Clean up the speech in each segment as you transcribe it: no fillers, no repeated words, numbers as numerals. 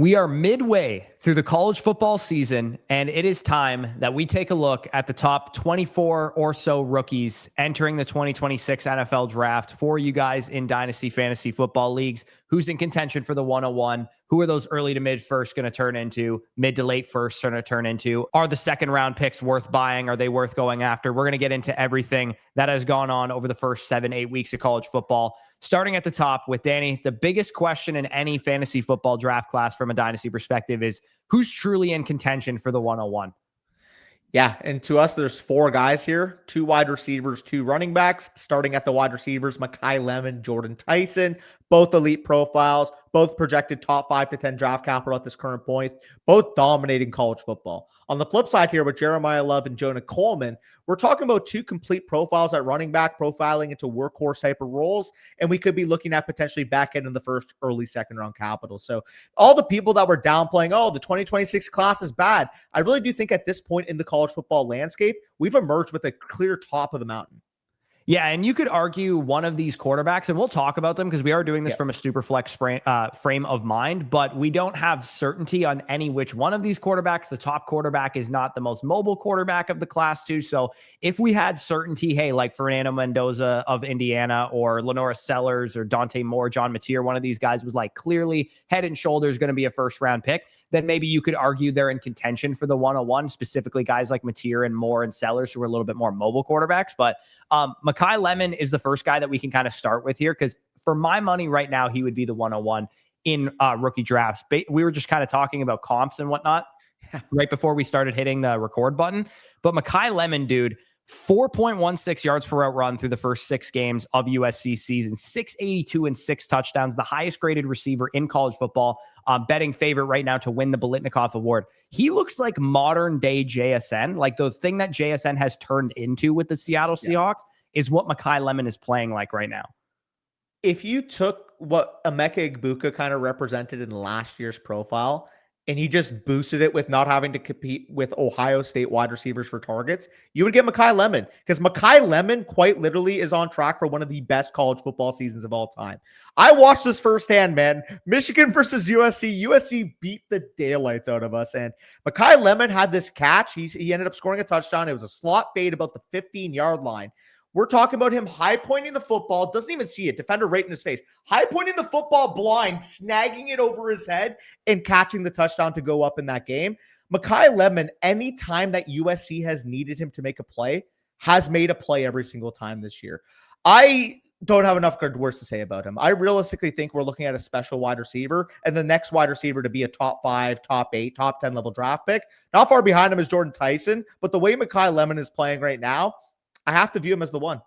We are midway through the college football season, and it is time that we take a look at the top 24 or so rookies entering the 2026 NFL draft for you guys in Dynasty Fantasy Football Leagues. Who's in contention for the 101? Who are those early to mid first going to turn into? Mid to late first going to turn into? Are the second round picks worth buying? Are they worth going after? We're going to get into everything that has gone on over the first 7-8 weeks of college football. Starting at the top with Danny, the biggest question in any fantasy football draft class from a dynasty perspective is who's truly in contention for the 101? Yeah, and to us, there's 4 guys here, 2 wide receivers, 2 running backs. Starting at the wide receivers, Makai Lemon, Jordyn Tyson, both elite profiles, both projected top 5 to 10 draft capital at this current point, both dominating college football. On the flip side here with Jeremiah Love and Jonah Coleman, we're talking about 2 complete profiles at running back, profiling into workhorse type of roles, and we could be looking at potentially back end in the first, early second round capital. So all the people that were downplaying, oh, the 2026 class is bad, I really do think at this point in the college football landscape, we've emerged with a clear top of the mountain. Yeah, and you could argue one of these quarterbacks, and we'll talk about them because we are doing this from a super flex frame of mind, but we don't have certainty on any which one of these quarterbacks. The top quarterback is not the most mobile quarterback of the class too. So if we had certainty, hey, like Fernando Mendoza of Indiana or Lanorris Sellers or Dante Moore, John Mateer, one of these guys was like clearly head and shoulders going to be a first round pick, then maybe you could argue they're in contention for the 101, specifically guys like Mateer and Moore and Sellers who are a little bit more mobile quarterbacks. But Makai Lemon is the first guy that we can kind of start with here because for my money right now, he would be the 101 in rookie drafts. We were just kind of talking about comps and whatnot right before we started hitting the record button. But Makai Lemon, dude, 4.16 yards per route run through the first 6 games of USC season, 682 and 6 touchdowns, the highest graded receiver in college football, betting favorite right now to win the Biletnikoff Award. He looks like modern day JSN. Like the thing that JSN has turned into with the Seattle Seahawks is what Makai Lemon is playing like right now. If you took what Emeka Egbuka kind of represented in last year's profile and you just boosted it with not having to compete with Ohio State wide receivers for targets, you would get Makai Lemon because Makai Lemon quite literally is on track for one of the best college football seasons of all time. I watched this firsthand, man. Michigan versus USC. USC beat the daylights out of us. And Makai Lemon had this catch. He ended up scoring a touchdown. It was a slot fade about the 15-yard line. We're talking about him high pointing the football, doesn't even see it, defender right in his face, high pointing the football blind, snagging it over his head, and catching the touchdown to go up in that game. Makai Lemon, any time that USC has needed him to make a play, has made a play every single time this year. I don't have enough good words to say about him. I realistically think we're looking at a special wide receiver and the next wide receiver to be a top 5, top 8, top 10 level draft pick. Not far behind him is Jordyn Tyson, but the way Makai Lemon is playing right now, I have to view him as the one.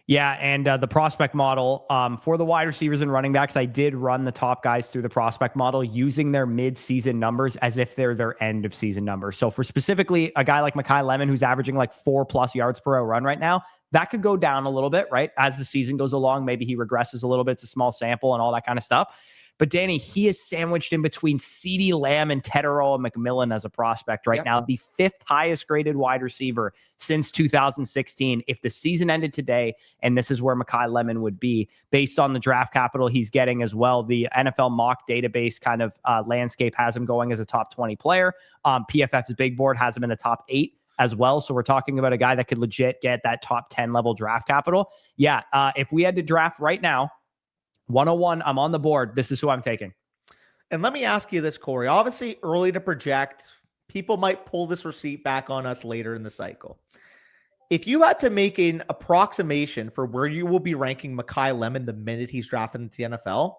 Yeah, and the prospect model for the wide receivers and running backs, I did run the top guys through the prospect model using their mid-season numbers as if they're their end-of-season numbers. So for specifically a guy like Makai Lemon, who's averaging like 4+ yards per route run right now, that could go down a little bit, right? As the season goes along, maybe he regresses a little bit. It's a small sample and all that kind of stuff. But Danny, he is sandwiched in between CeeDee Lamb and Tetairoa McMillan as a prospect right now, the 5th highest graded wide receiver since 2016. If the season ended today, and this is where Makai Lemon would be, based on the draft capital he's getting as well, the NFL mock database kind of landscape has him going as a top 20 player. PFF's big board has him in the top 8 as well. So we're talking about a guy that could legit get that top 10 level draft capital. Yeah, if we had to draft right now, 101, I'm on the board. This is who I'm taking. And let me ask you this, Corey. Obviously, early to project, people might pull this receipt back on us later in the cycle. If you had to make an approximation for where you will be ranking Makai Lemon the minute he's drafted into the NFL,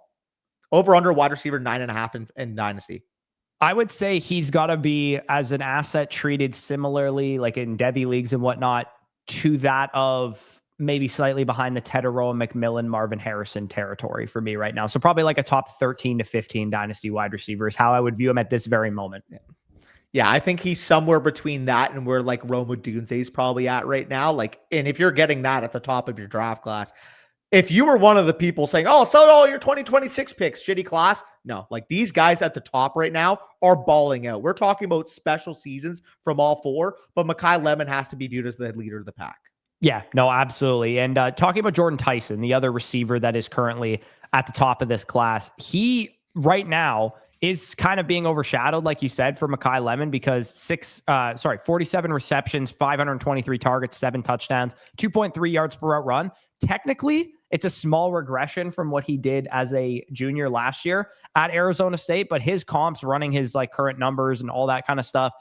over under wide receiver 9.5 in Dynasty. I would say he's got to be, as an asset, treated similarly, like in Devy leagues and whatnot, to that of maybe slightly behind the Tetairoa McMillan, Marvin Harrison territory for me right now. So probably like a top 13 to 15 dynasty wide receiver is how I would view him at this very moment. Yeah, I think he's somewhere between that and where like Rome Odunze is probably at right now. Like, and if you're getting that at the top of your draft class, if you were one of the people saying, oh, sell all your 2026 picks, shitty class. No, like these guys at the top right now are balling out. We're talking about special seasons from all 4, but Makai Lemon has to be viewed as the leader of the pack. Yeah, no, absolutely. And talking about Jordyn Tyson, the other receiver that is currently at the top of this class, he right now is kind of being overshadowed, like you said, for Makai Lemon, because 47 receptions, 523 targets, 7 touchdowns, 2.3 yards per route run. Technically, it's a small regression from what he did as a junior last year at Arizona State, but his comps running his like current numbers and all that kind of stuff,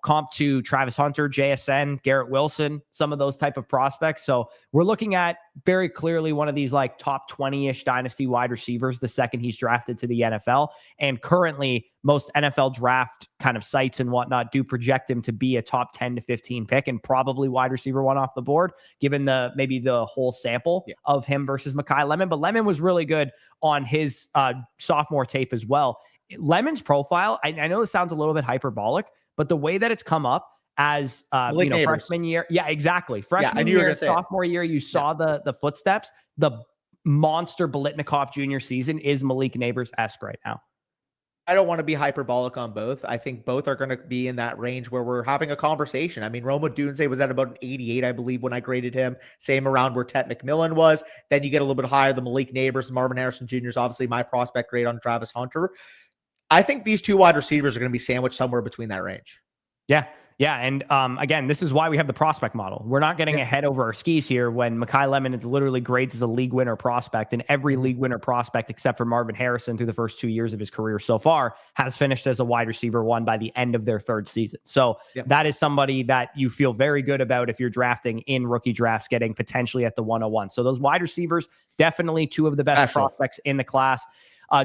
comp to Travis Hunter, JSN, Garrett Wilson, some of those type of prospects. So we're looking at very clearly one of these like top 20-ish dynasty wide receivers the second he's drafted to the NFL. And currently most NFL draft kind of sites and whatnot do project him to be a top 10 to 15 pick and probably wide receiver 1 off the board, given maybe the whole sample of him versus Makai Lemon. But Lemon was really good on his sophomore tape as well. Lemon's profile, I know this sounds a little bit hyperbolic, but the way that it's come up as freshman year, exactly. Freshman year, sophomore year, you saw the footsteps. The monster Biletnikoff junior season is Malik Neighbors-esque right now. I don't want to be hyperbolic on both. I think both are going to be in that range where we're having a conversation. I mean, Roma Dunze was at about an 88, I believe, when I graded him. Same around where Tet McMillan was. Then you get a little bit higher. The Malik Neighbors, Marvin Harrison Jr. is obviously my prospect grade on Travis Hunter. I think these two wide receivers are going to be sandwiched somewhere between that range. Yeah. And again, this is why we have the prospect model. We're not getting ahead over our skis here when Makai Lemon is literally grades as a league winner prospect, and every league winner prospect except for Marvin Harrison through the first 2 years of his career so far has finished as a wide receiver 1 by the end of their 3rd season. So that is somebody that you feel very good about if you're drafting in rookie drafts, getting potentially at the 101. So those wide receivers, definitely 2 of the best prospects in the class.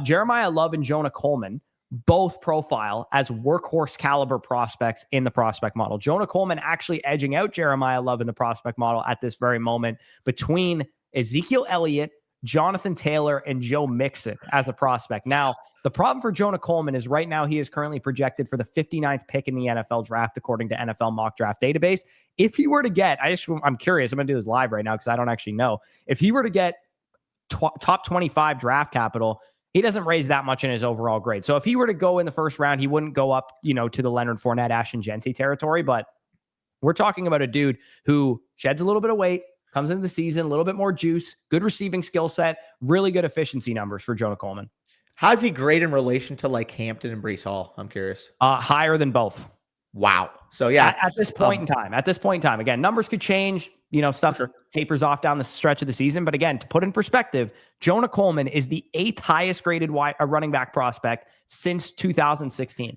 Jeremiah Love and Jonah Coleman both profile as workhorse caliber prospects in the prospect model. Jonah Coleman actually edging out Jeremiah Love in the prospect model at this very moment between Ezekiel Elliott, Jonathan Taylor, and Joe Mixon as a prospect. Now, the problem for Jonah Coleman is right now he is currently projected for the 59th pick in the NFL draft, according to NFL Mock Draft Database. If he were to get, I'm curious, I'm going to do this live right now because I don't actually know. If he were to get top 25 draft capital, he doesn't raise that much in his overall grade. So if he were to go in the first round, he wouldn't go up, to the Leonard Fournette, Ashton Genty territory. But we're talking about a dude who sheds a little bit of weight, comes into the season, a little bit more juice, good receiving skill set, really good efficiency numbers for Jonah Coleman. How's he grade in relation to like Hampton and Breece Hall? I'm curious. Higher than both. Wow. So yeah, at this point in time, again, numbers could change, stuff tapers off down the stretch of the season. But again, to put in perspective, Jonah Coleman is the 8th highest graded running back prospect since 2016.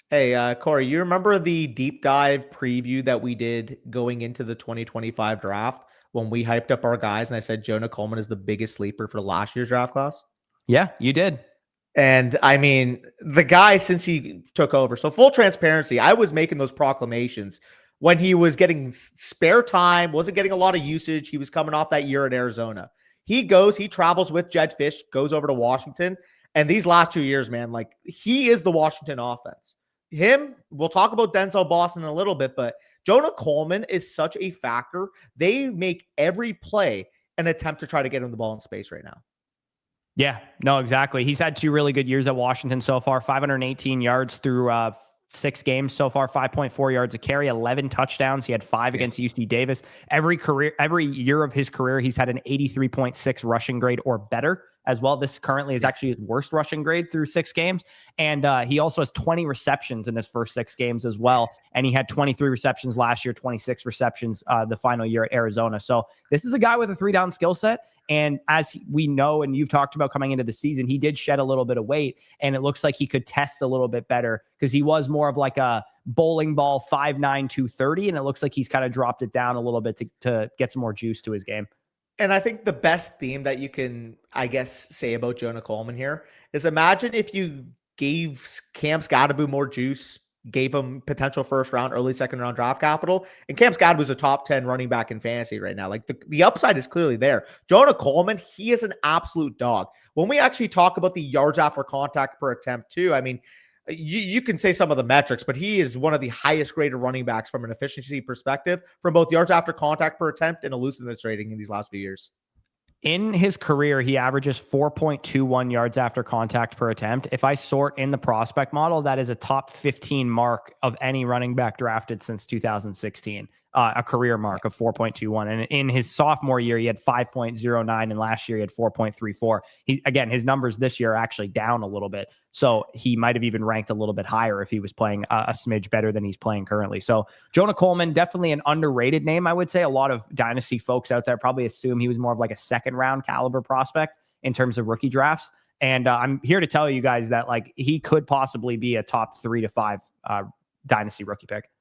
Hey, Corey, you remember the deep dive preview that we did going into the 2025 draft when we hyped up our guys and I said Jonah Coleman is the biggest sleeper for last year's draft class? Yeah, you did. And I mean, the guy, since he took over, so full transparency, I was making those proclamations when he was getting spare time, wasn't getting a lot of usage. He was coming off that year at Arizona. He travels with Jed Fish, goes over to Washington. And these last 2 years, man, like he is the Washington offense. We'll talk about Denzel Boston in a little bit, but Jonah Coleman is such a factor. They make every play an attempt to try to get him the ball in space right now. Yeah, no, exactly. He's had 2 really good years at Washington so far, 518 yards through 6 games so far, 5.4 yards a carry, 11 touchdowns. He had 5 against UC Davis. Every year of his career, he's had an 83.6 rushing grade or better as well. This currently is actually his worst rushing grade through 6 games. And he also has 20 receptions in his first 6 games as well. And he had 23 receptions last year, 26 receptions the final year at Arizona. So this is a guy with a 3-down skill set. And as we know, and you've talked about coming into the season, he did shed a little bit of weight, and it looks like he could test a little bit better because he was more of like a bowling ball 5'9", 230. And it looks like he's kind of dropped it down a little bit to get some more juice to his game. And I think the best theme that you can, I guess, say about Jonah Coleman here is imagine if you gave Cam Scottaboo more juice, gave him potential first round, early second round draft capital. And Cam Scottaboo's a top 10 running back in fantasy right now. Like the upside is clearly there. Jonah Coleman, he is an absolute dog. When we actually talk about the yards after contact per attempt too, I mean, you can say some of the metrics, but he is one of the highest graded running backs from an efficiency perspective from both yards after contact per attempt and elusiveness rating in these last few years. In his career, he averages 4.21 yards after contact per attempt. If I sort in the prospect model, that is a top 15 mark of any running back drafted since 2016. a career mark of 4.21. And in his sophomore year, he had 5.09. And last year, he had 4.34. Again, his numbers this year are actually down a little bit. So he might have even ranked a little bit higher if he was playing a smidge better than he's playing currently. So Jonah Coleman, definitely an underrated name, I would say. A lot of Dynasty folks out there probably assume he was more of like a second round caliber prospect in terms of rookie drafts. And I'm here to tell you guys that like he could possibly be a top 3 to 5 Dynasty rookie pick.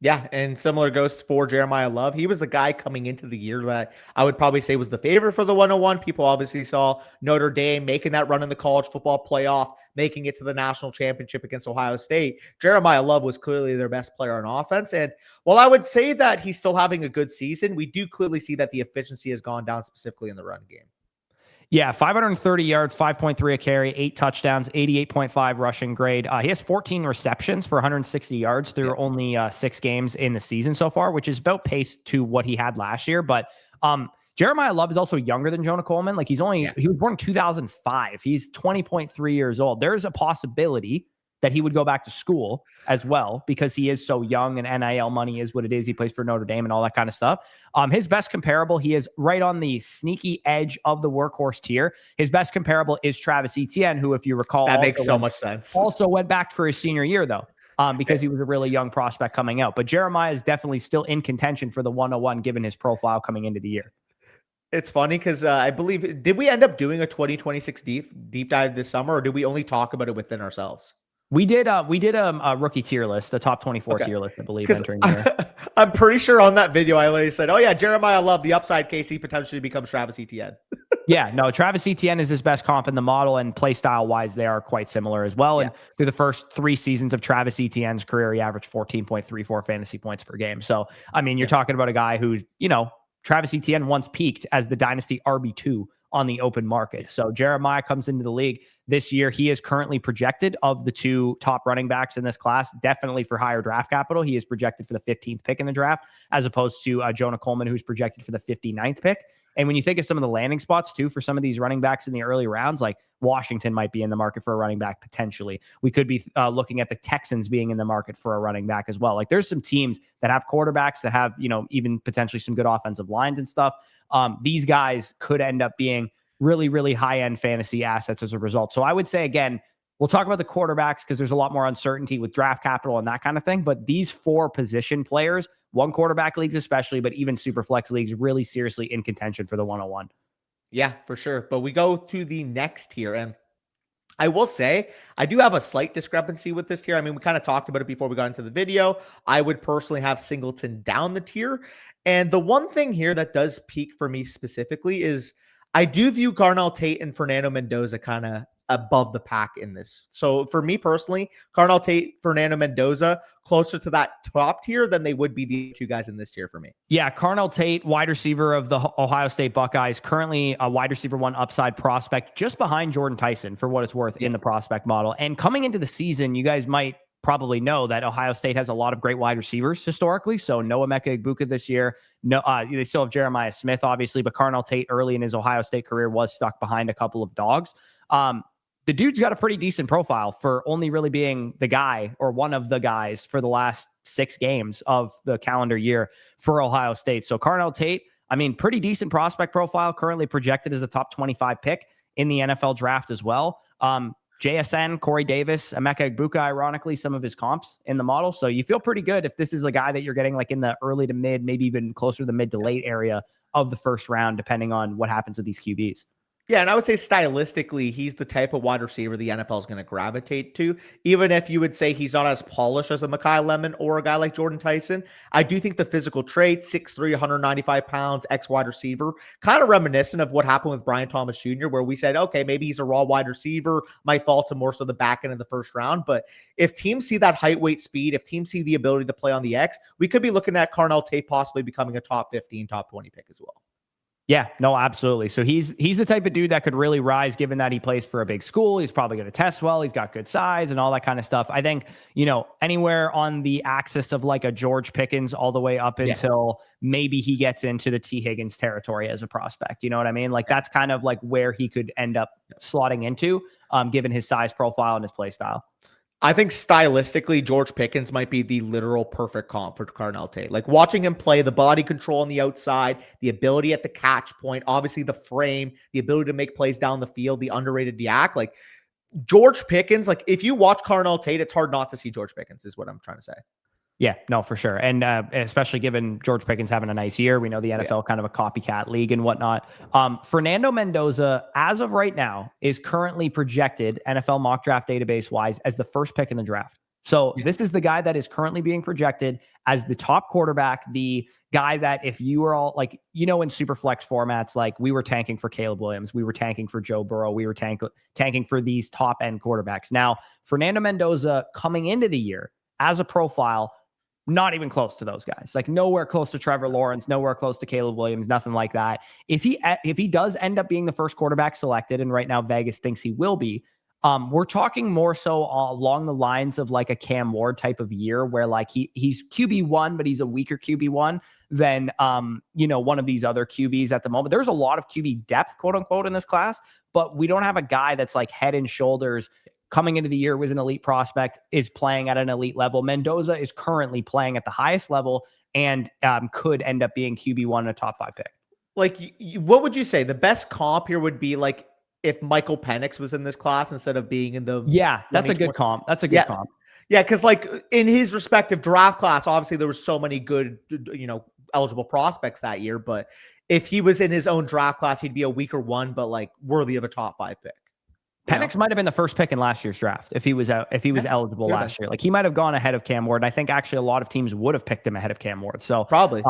Yeah, and similar goes for Jeremiah Love. He was the guy coming into the year that I would probably say was the favorite for the 101. People obviously saw Notre Dame making that run in the college football playoff, making it to the national championship against Ohio State. Jeremiah Love was clearly their best player on offense. And while I would say that he's still having a good season, we do clearly see that the efficiency has gone down specifically in the run game. Yeah, 530 yards, 5.3 a carry, 8 touchdowns, 88.5 rushing grade. He has 14 receptions for 160 yards through only 6 games in the season so far, which is about pace to what he had last year. But Jeremiah Love is also younger than Jonah Coleman. Like he was born in 2005. He's 20.3 years old. There's a possibility that he would go back to school as well because he is so young and NIL money is what it is. He plays for Notre Dame and all that kind of stuff. His best comparable, he is right on the sneaky edge of the workhorse tier. His best comparable is Travis Etienne, who, if you recall, that makes so much sense. Also went back for his senior year though, because he was a really young prospect coming out. But Jeremiah is definitely still in contention for the 101 given his profile coming into the year. It's funny because I believe, did we end up doing a 2026 deep dive this summer, or did we only talk about it within ourselves? We did a rookie tier list, a top 24 tier list, I believe, entering the year. I'm pretty sure on that video I literally said, oh yeah, Jeremiah Love, the upside case, he potentially becomes Travis Etienne. Yeah, no, Travis Etienne is his best comp in the model, and play style wise, they are quite similar as well. Yeah. And through the first 3 seasons of Travis Etienne's career, he averaged 14.34 fantasy points per game. So, I mean, you're talking about a guy who's, Travis Etienne once peaked as the Dynasty RB2 on the open market. So Jeremiah comes into the league this year. He is currently projected of the 2 top running backs in this class, definitely for higher draft capital. He is projected for the 15th pick in the draft, as opposed to Jonah Coleman, who's projected for the 59th pick. And when you think of some of the landing spots too, for some of these running backs in the early rounds, like Washington might be in the market for a running back potentially. We could be looking at the Texans being in the market for a running back as well. Like there's some teams that have quarterbacks that have, even potentially some good offensive lines and stuff. These guys could end up being really, really high-end fantasy assets as a result. So I would say, again, we'll talk about the quarterbacks because there's a lot more uncertainty with draft capital and that kind of thing. But these 4 position players, 1 quarterback leagues especially, but even super flex leagues, really seriously in contention for the 101. Yeah, for sure. But we go to the next tier, and I will say I do have a slight discrepancy with this tier. I mean, we kind of talked about it before we got into the video. I would personally have Singleton down the tier. And the one thing here that does peak for me specifically is I do view Carnell, Tate, and Fernando Mendoza kind of above the pack in this. So for me personally, Carnell, Tate, Fernando Mendoza, closer to that top tier than they would be the 2 guys in this tier for me. Yeah, Carnell Tate, wide receiver of the Ohio State Buckeyes, currently a wide receiver 1 upside prospect, just behind Jordyn Tyson for what it's worth in the prospect model. And coming into the season, you guys might probably know that Ohio State has a lot of great wide receivers historically. So no Emeka Egbuka this year. No, they still have Jeremiah Smith, obviously, but Carnell Tate early in his Ohio State career was stuck behind a couple of dogs. The dude's got a pretty decent profile for only really being the guy or one of the guys for the last 6 games of the calendar year for Ohio State. So Carnell Tate, I mean, pretty decent prospect profile, currently projected as a top 25 pick in the NFL draft as well. JSN, Corey Davis, Emeka Egbuka, ironically, some of his comps in the model. So you feel pretty good if this is a guy that you're getting like in the early to mid, maybe even closer to the mid to late area of the first round, depending on what happens with these QBs. Yeah, and I would say stylistically, he's the type of wide receiver the NFL is going to gravitate to. Even if you would say he's not as polished as a Makai Lemon or a guy like Jordyn Tyson, I do think the physical traits, 6'3", 195 pounds, ex-wide receiver, kind of reminiscent of what happened with Brian Thomas Jr., where we said, okay, maybe he's a raw wide receiver, might fall to more so the back end of the first round. But if teams see that height, weight, speed, if teams see the ability to play on the X, we could be looking at Carnell Tate possibly becoming a top 15, top 20 pick as well. Yeah, no, absolutely. So he's the type of dude that could really rise given that he plays for a big school. He's probably going to test well. He's got good size and all that kind of stuff. I think, anywhere on the axis of like a George Pickens all the way up until maybe he gets into the T. Higgins territory as a prospect. You know what I mean? Like that's kind of like where he could end up slotting into, given his size profile and his play style. I think stylistically, George Pickens might be the literal perfect comp for Carnell Tate. Like watching him play, the body control on the outside, the ability at the catch point, obviously the frame, the ability to make plays down the field, the underrated yak. Like George Pickens, like if you watch Carnell Tate, it's hard not to see George Pickens, is what I'm trying to say. Yeah, no, for sure. And especially given George Pickens having a nice year, we know the NFL kind of a copycat league and whatnot. Fernando Mendoza, as of right now, is currently projected NFL mock draft database wise as the first pick in the draft. So this is the guy that is currently being projected as the top quarterback, the guy that if you were all like, in super flex formats, like we were tanking for Caleb Williams, we were tanking for Joe Burrow, we were tanking for these top end quarterbacks. Now, Fernando Mendoza coming into the year as a profile, not even close to those guys, like nowhere close to Trevor Lawrence, nowhere close to Caleb Williams, nothing like that. If he does end up being the first quarterback selected, and right now Vegas thinks he will be, we're talking more so along the lines of like a Cam Ward type of year where like he's QB1, but he's a weaker QB1 than, one of these other QBs at the moment. There's a lot of QB depth, quote unquote, in this class, but we don't have a guy that's like head and shoulders coming into the year was an elite prospect, is playing at an elite level. Mendoza is currently playing at the highest level and could end up being QB1 and a top 5 pick. Like, what would you say? The best comp here would be like if Michael Penix was in this class instead of being in the... Yeah, that's a good comp. That's a good comp. Yeah, because like in his respective draft class, obviously there were so many good, eligible prospects that year. But if he was in his own draft class, he'd be a weaker one, but like worthy of a top 5 pick. Penix might have been the first pick in last year's draft if he was eligible last year. Like he might have gone ahead of Cam Ward. And I think actually a lot of teams would have picked him ahead of Cam Ward. So probably,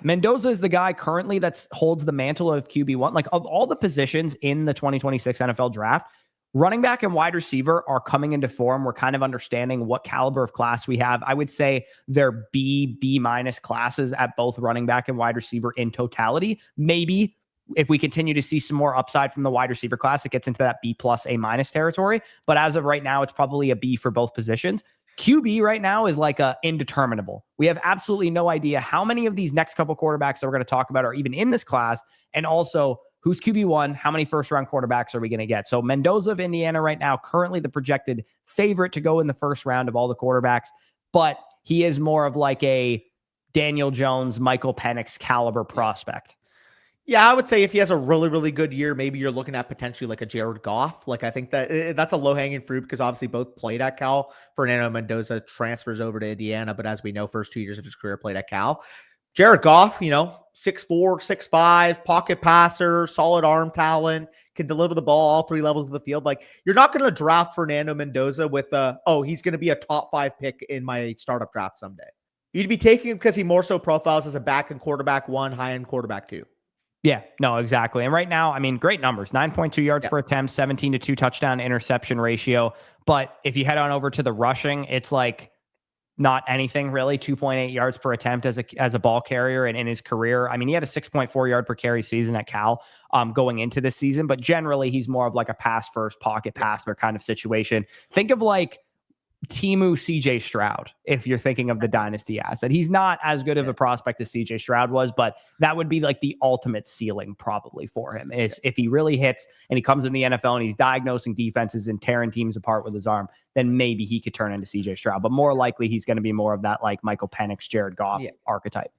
Mendoza is the guy currently that holds the mantle of QB1. Like of all the positions in the 2026 NFL draft, running back and wide receiver are coming into form. We're kind of understanding what caliber of class we have. I would say they're B minus classes at both running back and wide receiver in totality. Maybe if we continue to see some more upside from the wide receiver class, it gets into that B plus A minus territory. But as of right now, it's probably a B for both positions. QB right now is like a indeterminable. We have absolutely no idea how many of these next couple quarterbacks that we're going to talk about are even in this class. And also who's QB1, how many first round quarterbacks are we going to get? So Mendoza of Indiana right now, currently the projected favorite to go in the first round of all the quarterbacks, but he is more of like a Daniel Jones, Michael Penix caliber prospect. Yeah, I would say if he has a really, really good year, maybe you're looking at potentially like a Jared Goff. Like I think that's a low-hanging fruit because obviously both played at Cal. Fernando Mendoza transfers over to Indiana, but as we know, first 2 years of his career played at Cal. Jared Goff, 6'4", 6'5", pocket passer, solid arm talent, can deliver the ball all 3 levels of the field. Like you're not going to draft Fernando Mendoza with he's going to be a top 5 pick in my startup draft someday. You'd be taking him because he more so profiles as a back end quarterback 1, high end quarterback 2. Yeah, no, exactly. And right now, I mean, great numbers, 9.2 yards per attempt, 17 to 2 touchdown interception ratio. But if you head on over to the rushing, it's like not anything really, 2.8 yards per attempt as a ball carrier and in his career. I mean, he had a 6.4 yard per carry season at Cal going into this season, but generally he's more of like a pass first pocket passer kind of situation. Think of like Timu CJ Stroud, if you're thinking of the Dynasty asset. He's not as good of a prospect as CJ Stroud was, but that would be like the ultimate ceiling probably for him is if he really hits and he comes in the NFL and he's diagnosing defenses and tearing teams apart with his arm, then maybe he could turn into CJ Stroud, but more likely he's going to be more of that like Michael Penix, Jared Goff archetype.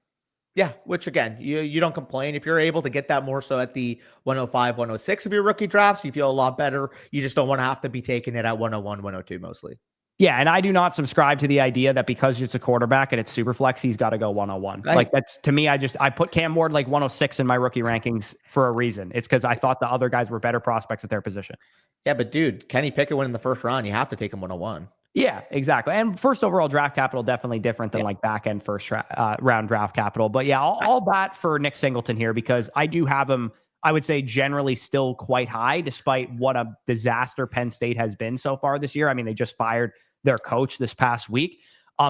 Yeah, which again, you don't complain. If you're able to get that more so at the 105, 106 of your rookie drafts, you feel a lot better. You just don't want to have to be taking it at 101, 102 mostly. Yeah, and I do not subscribe to the idea that because it's a quarterback and it's super flex, he's got to go 101. Right. Like that's to me, I put Cam Ward like 106 in my rookie rankings for a reason. It's because I thought the other guys were better prospects at their position. Yeah, but dude, Kenny Pickett went in the first round. You have to take him 101. Yeah, exactly. And first overall draft capital, definitely different than like back end first round draft capital. But yeah, I'll bat for Nick Singleton here because I do have him, I would say generally still quite high, despite what a disaster Penn State has been so far this year. I mean, they just fired their coach this past week.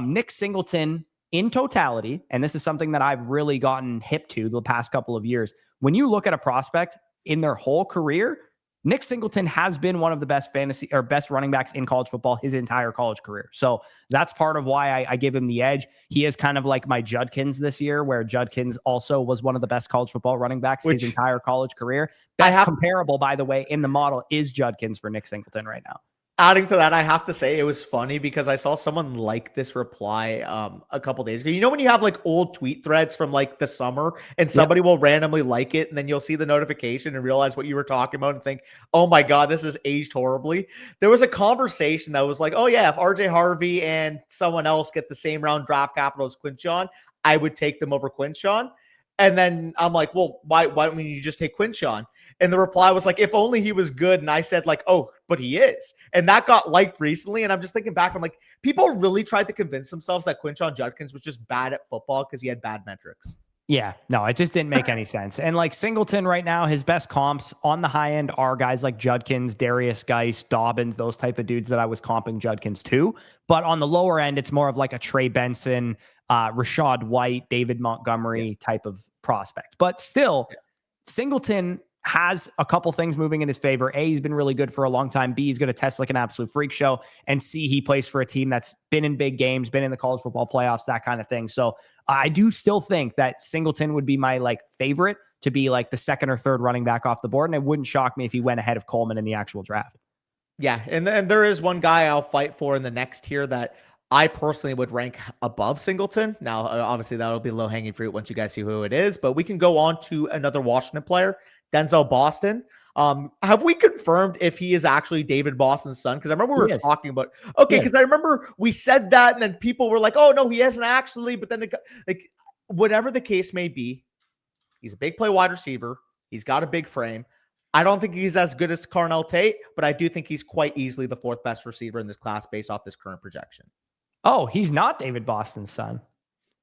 Nick Singleton in totality, and this is something that I've really gotten hip to the past couple of years. When you look at a prospect in their whole career, Nick Singleton has been one of the best best running backs in college football his entire college career. So that's part of why I give him the edge. He is kind of like my Judkins this year, where Judkins also was one of the best college football running backs his entire college career. That's comparable, by the way, in the model is Judkins for Nick Singleton right now. Adding to that, I have to say it was funny because I saw someone like this reply a couple days ago. You know when you have like old tweet threads from like the summer and Yep. somebody will randomly like it and then you'll see the notification and realize what you were talking about and think, "Oh my god, this has aged horribly." There was a conversation that was like, "Oh yeah, if RJ Harvey and someone else get the same round draft capital as Quinshon, I would take them over Quinshon." And then I'm like, "Well, why don't you just take Quinshon?" And the reply was like, if only he was good. And I said, like, oh, but he is. And that got liked recently. And I'm just thinking back, I'm like, people really tried to convince themselves that Quinshon Judkins was just bad at football because he had bad metrics. Yeah, no, it just didn't make any sense. And like Singleton right now, his best comps on the high end are guys like Judkins, Darius, Geis, Dobbins, those type of dudes that I was comping Judkins to. But on the lower end, it's more of like a Trey Benson, Rashad White, David Montgomery type of prospect. But still, Singleton has a couple things moving in his favor. A, he's been really good for a long time. B, he's going to test like an absolute freak show. And C, he plays for a team that's been in big games, been in the college football playoffs, that kind of thing. So I do still think that Singleton would be my like favorite to be like the second or third running back off the board. And it wouldn't shock me if he went ahead of Coleman in the actual draft. Yeah. And then there is one guy I'll fight for in the next tier that I personally would rank above Singleton. Now, obviously, that'll be low hanging fruit once you guys see who it is, but we can go on to another Washington player, Denzel Boston. Have we confirmed if he is actually David Boston's son? Because I remember we were talking about, okay, because I remember we said that and then people were like, oh, no, he hasn't actually. But then, like, whatever the case may be, he's a big play wide receiver. He's got a big frame. I don't think he's as good as Carnell Tate, but I do think he's quite easily the fourth best receiver in this class based off this current projection. Oh, he's not David Boston's son.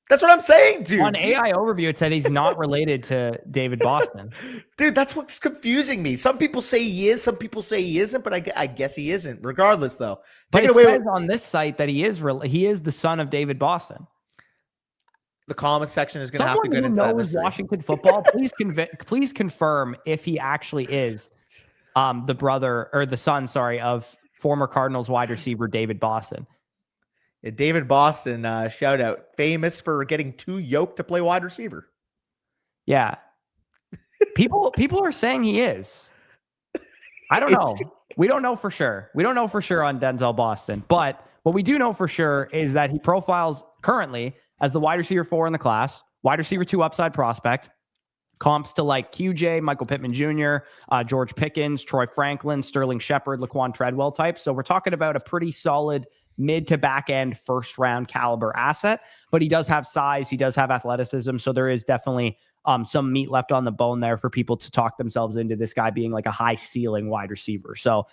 That's what I'm saying, dude. On AI Overview, it said he's not related to David Boston. Dude, that's what's confusing me. Some people say he is, some people say he isn't, but I guess he isn't. Regardless, though. But it says on this site that he is the son of David Boston. The comment section is going to have to get into that. Someone who knows Washington football, please confirm if he actually is the brother or the son, of former Cardinals wide receiver David Boston. Yeah, David Boston, shout out, famous for getting too yoked to play wide receiver. Yeah, people are saying he is. I don't know. We don't know for sure. We don't know for sure on Denzel Boston, but what we do know for sure is that he profiles currently as the wide receiver 4 in the class, wide receiver 2 upside prospect, comps to like QJ, Michael Pittman Jr., George Pickens, Troy Franklin, Sterling Shepard, Laquan Treadwell type. So we're talking about a pretty solid mid to back end first round caliber asset, but he does have size. He does have athleticism. So there is definitely some meat left on the bone there for people to talk themselves into this guy being like a high ceiling wide receiver. So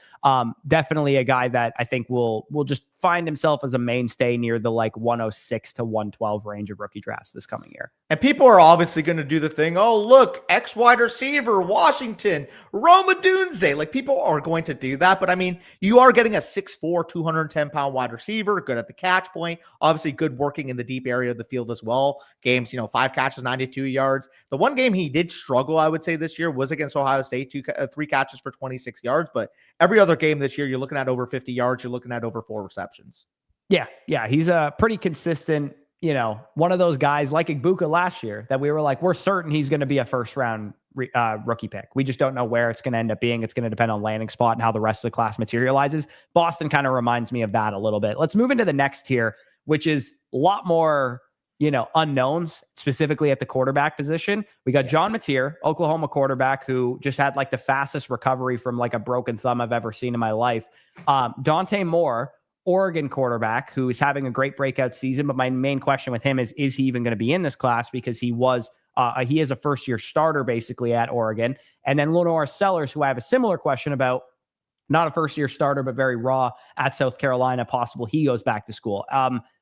definitely a guy that I think will just find himself as a mainstay near the like 106 to 112 range of rookie drafts this coming year. And people are obviously going to do the thing. Oh, look, X wide receiver, Washington, Roma Dunze. Like people are going to do that. But I mean, you are getting a 6'4", 210-pound wide receiver, good at the catch point, obviously good working in the deep area of the field as well. Games, 5 catches, 92 yards. The one game he did struggle, I would say, this year was against Ohio State, 3 catches for 26 yards. But every other game this year, you're looking at over 50 yards. You're looking at over 4 receptions. Yeah. He's a pretty consistent, one of those guys like Ibuka last year that we were like, we're certain he's going to be a first round rookie pick. We just don't know where it's going to end up being. It's going to depend on landing spot and how the rest of the class materializes. Boston kind of reminds me of that a little bit. Let's move into the next tier, which is a lot more, unknowns, specifically at the quarterback position. We got John Mateer, Oklahoma quarterback, who just had like the fastest recovery from like a broken thumb I've ever seen in my life. Dante Moore, Oregon quarterback, who is having a great breakout season. But my main question with him is he even going to be in this class? Because he is a first-year starter basically at Oregon. And then Lanorris Sellers, who I have a similar question about, not a first-year starter, but very raw at South Carolina. Possible he goes back to school.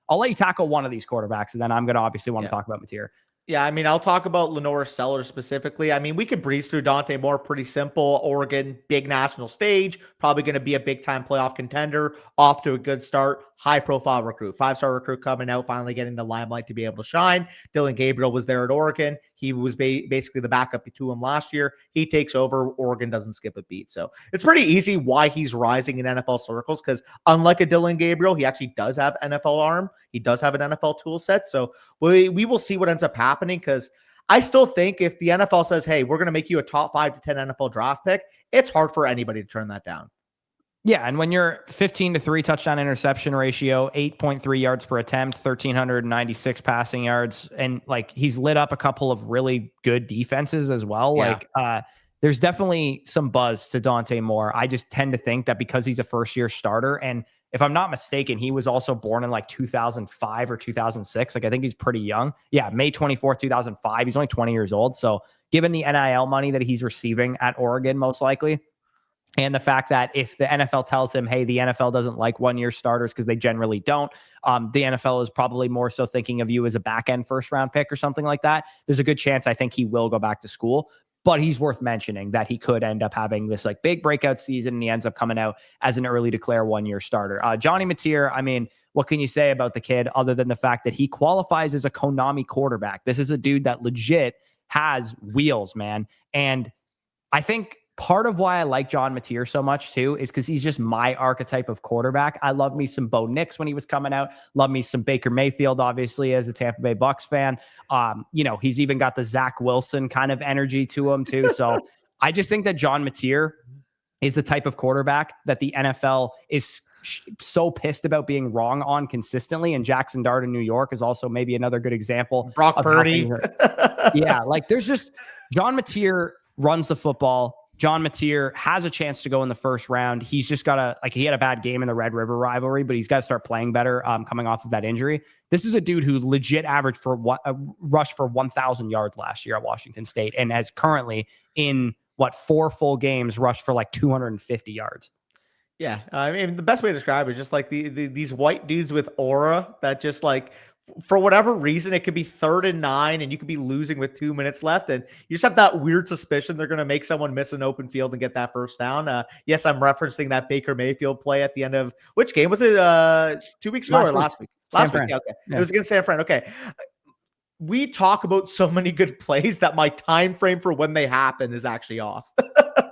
I'll let you tackle one of these quarterbacks, and then I'm going to obviously want to talk about Mateer. Yeah, I mean, I'll talk about Lanorris Sellers specifically. I mean, we could breeze through Dante Moore, pretty simple. Oregon, big national stage, probably going to be a big-time playoff contender, off to a good start, high-profile recruit, 5-star recruit coming out, finally getting the limelight to be able to shine. Dylan Gabriel was there at Oregon. He was basically the backup to him last year. He takes over. Oregon doesn't skip a beat. So it's pretty easy why he's rising in NFL circles, because unlike a Dylan Gabriel, he actually does have NFL arm. He does have an NFL tool set. So we will see what ends up happening, because I still think if the NFL says, hey, we're going to make you a top 5 to 10 NFL draft pick, it's hard for anybody to turn that down. Yeah, and when you're 15-3 touchdown interception ratio, 8.3 yards per attempt, 1,396 passing yards, and like he's lit up a couple of really good defenses as well. Yeah. There's definitely some buzz to Dante Moore. I just tend to think that because he's a first-year starter, and if I'm not mistaken, he was also born in like 2005 or 2006. Like I think he's pretty young. Yeah, May 24th, 2005. He's only 20 years old. So given the NIL money that he's receiving at Oregon, most likely, and the fact that if the NFL tells him, hey, the NFL doesn't like 1-year starters because they generally don't, the NFL is probably more so thinking of you as a back end first round pick or something like that. There's a good chance I think he will go back to school, but he's worth mentioning that he could end up having this like big breakout season and he ends up coming out as an early declare 1-year starter. Johnny Mateer, I mean, what can you say about the kid other than the fact that he qualifies as a Konami quarterback? This is a dude that legit has wheels, man. And I think part of why I like John Mateer so much too is because he's just my archetype of quarterback. I love me some Bo Nix when he was coming out. Love me some Baker Mayfield, obviously, as a Tampa Bay Bucks fan. He's even got the Zach Wilson kind of energy to him too. So I just think that John Mateer is the type of quarterback that the NFL is so pissed about being wrong on consistently. And Jackson Dart in New York is also maybe another good example. Brock Purdy. Yeah, like there's just John Mateer runs the football. John Mateer has a chance to go in the first round. He's just got to, like, he had a bad game in the Red River rivalry, but he's got to start playing better coming off of that injury. This is a dude who legit averaged for rush for 1,000 yards last year at Washington State and has currently in 4 full games rushed for like 250 yards. Yeah. I mean, the best way to describe it is just like these white dudes with aura that just like, for whatever reason, it could be 3rd and 9 and you could be losing with 2 minutes left. And you just have that weird suspicion they're going to make someone miss an open field and get that first down. Yes, I'm referencing that Baker Mayfield play at the end of which game was it? 2 weeks ago or last week? Last week. Yeah, okay. Yeah. It was against San Fran. Okay. We talk about so many good plays that my time frame for when they happen is actually off.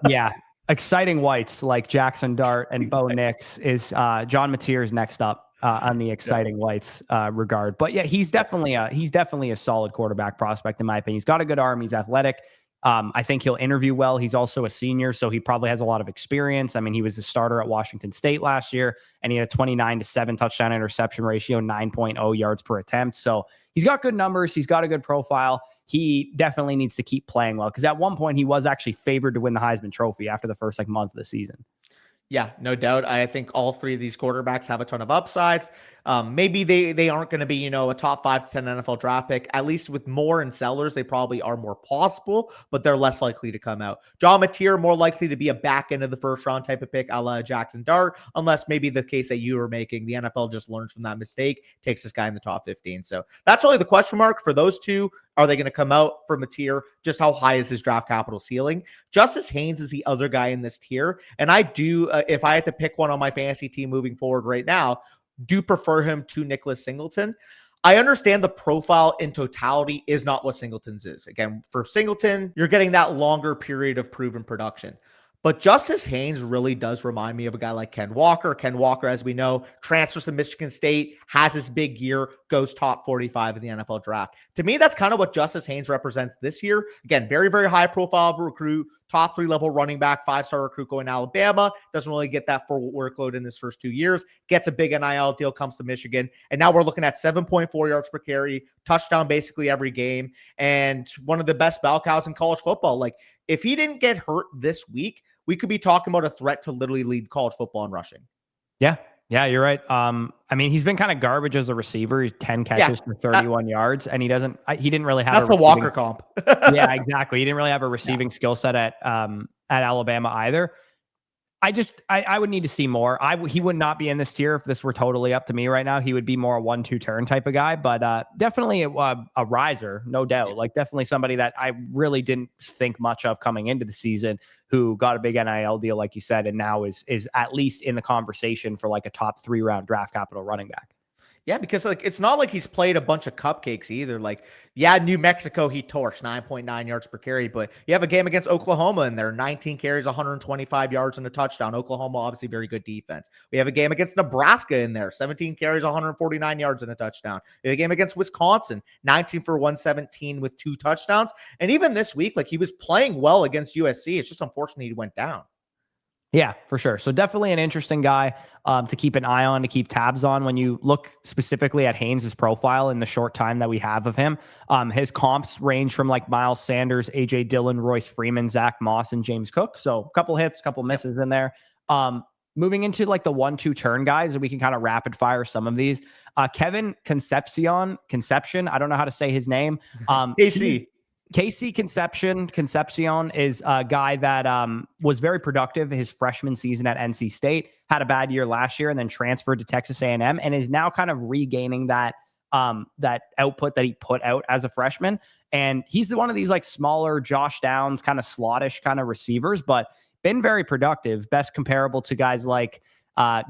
Yeah. Exciting whites like Jackson Dart and Bo Nix is John Mateer's next up. On the exciting whites regard. But yeah, he's definitely a solid quarterback prospect in my opinion. He's got a good arm. He's athletic. I think he'll interview well. He's also a senior, so he probably has a lot of experience. I mean, he was a starter at Washington State last year, and he had a 29-7 touchdown interception ratio, 9.0 yards per attempt. So he's got good numbers. He's got a good profile. He definitely needs to keep playing well because at one point he was actually favored to win the Heisman Trophy after the first month of the season. Yeah, no doubt. I think all 3 of these quarterbacks have a ton of upside. Maybe they aren't going to be, a top 5 to 10 NFL draft pick. At least with Moore and Sellers, they probably are more possible, but they're less likely to come out. John Mateer, more likely to be a back end of the first round type of pick, a la Jackson Dart, unless maybe the case that you were making, the NFL just learns from that mistake, takes this guy in the top 15. So that's really the question mark for those 2. Are they going to come out for Mateer? Just how high is his draft capital ceiling? Justice Haynes is the other guy in this tier. And I do, if I had to pick one on my fantasy team moving forward right now, do prefer him to Nicholas Singleton. I understand the profile in totality is not what Singleton's is. Again, for Singleton, you're getting that longer period of proven production. But Justice Haynes really does remind me of a guy like Ken Walker. Ken Walker, as we know, transfers to Michigan State, has his big year, goes top 45 in the NFL draft. To me, that's kind of what Justice Haynes represents this year. Again, very, very high profile recruit, top 3 level running back, 5-star recruit going to Alabama. Doesn't really get that full workload in his first 2 years. Gets a big NIL deal, comes to Michigan. And now we're looking at 7.4 yards per carry, touchdown basically every game, and one of the best bell cows in college football. Like, if he didn't get hurt this week, we could be talking about a threat to literally lead college football in rushing. Yeah. Yeah, you're right. I mean, he's been kind of garbage as a receiver. He's 10 catches for 31 yards, and he didn't really have that's the Walker comp. Yeah, exactly. He didn't really have a receiving skill set at Alabama either. I would need to see more. He would not be in this tier if this were totally up to me right now. He would be more a 1-2 turn type of guy, but definitely a riser, no doubt. Yeah. Like definitely somebody that I really didn't think much of coming into the season, who got a big NIL deal, like you said, and now is at least in the conversation for like a top 3 round draft capital running back. Yeah, because like it's not like he's played a bunch of cupcakes either. Like, yeah, New Mexico, he torched 9.9 yards per carry, but you have a game against Oklahoma in there, 19 carries, 125 yards and a touchdown. Oklahoma, obviously very good defense. We have a game against Nebraska in there, 17 carries, 149 yards and a touchdown. We have a game against Wisconsin, 19 for 117 with 2 touchdowns. And even this week, like he was playing well against USC. It's just unfortunate he went down. Yeah, for sure. So definitely an interesting guy to keep an eye on, to keep tabs on. When you look specifically at Haynes' profile in the short time that we have of him, his comps range from like Miles Sanders, AJ Dillon, Royce Freeman, Zach Moss, and James Cook. So a couple hits, couple misses in there. Moving into like the 1-2 turn guys, and we can kind of rapid fire some of these. Kevin Concepcion, I don't know how to say his name. AC. Concepcion is a guy that was very productive his freshman season at NC State, had a bad year last year, and then transferred to Texas A&M, and is now kind of regaining that output that he put out as a freshman. And he's one of these like smaller Josh Downs kind of slottish kind of receivers, but been very productive. Best comparable to guys like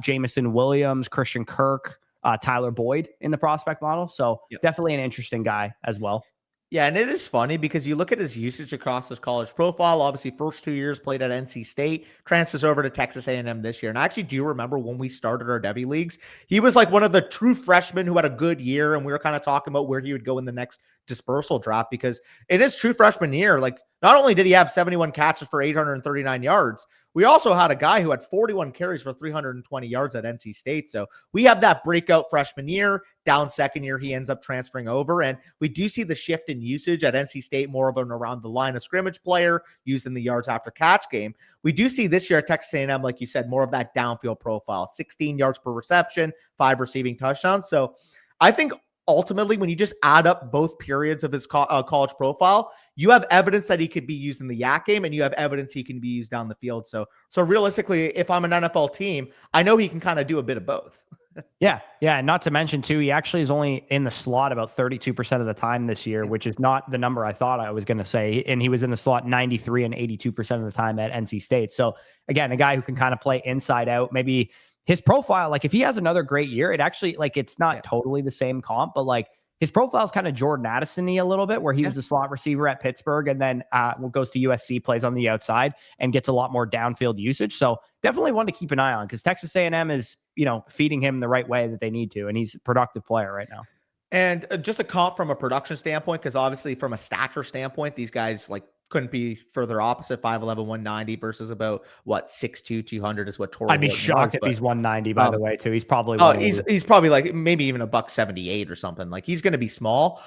Jamison Williams, Christian Kirk, Tyler Boyd in the prospect model. So definitely an interesting guy as well. Yeah, and it is funny because you look at his usage across his college profile. Obviously, first 2 years played at NC State, transfers over to Texas A&M this year. And I actually do remember when we started our Devy leagues, he was like one of the true freshmen who had a good year, and we were kind of talking about where he would go in the next dispersal draft because in his true freshman year, like not only did he have 71 catches for 839 yards, we also had a guy who had 41 carries for 320 yards at NC State. So we have that breakout freshman year. Down second year, he ends up transferring over. And we do see the shift in usage at NC State, more of an around the line of scrimmage player using the yards after catch game. We do see this year at Texas A&M, like you said, more of that downfield profile, 16 yards per reception, 5 receiving touchdowns. So I think ultimately, when you just add up both periods of his college profile, you have evidence that he could be used in the yak game, and you have evidence he can be used down the field. So realistically, if I'm an NFL team, I know he can kind of do a bit of both. Yeah. And not to mention, too, he actually is only in the slot about 32% of the time this year, which is not the number I thought I was going to say. And he was in the slot 93 and 82% of the time at NC State. So, again, a guy who can kind of play inside out. Maybe his profile, like if he has another great year, it actually, like it's not totally the same comp, but like his profile is kind of Jordan Addison-y a little bit, where he was a slot receiver at Pittsburgh and then goes to USC, plays on the outside, and gets a lot more downfield usage. So definitely one to keep an eye on because Texas A&M is, feeding him the right way that they need to, and he's a productive player right now. And just a comp from a production standpoint, because obviously from a stature standpoint, these guys like couldn't be further opposite. 5'11", 190 versus about 6'2", 200 is what Torrey. I'd be shocked if he's 190. By the way, too. He's probably he's probably like maybe even $178 or something. Like he's going to be small.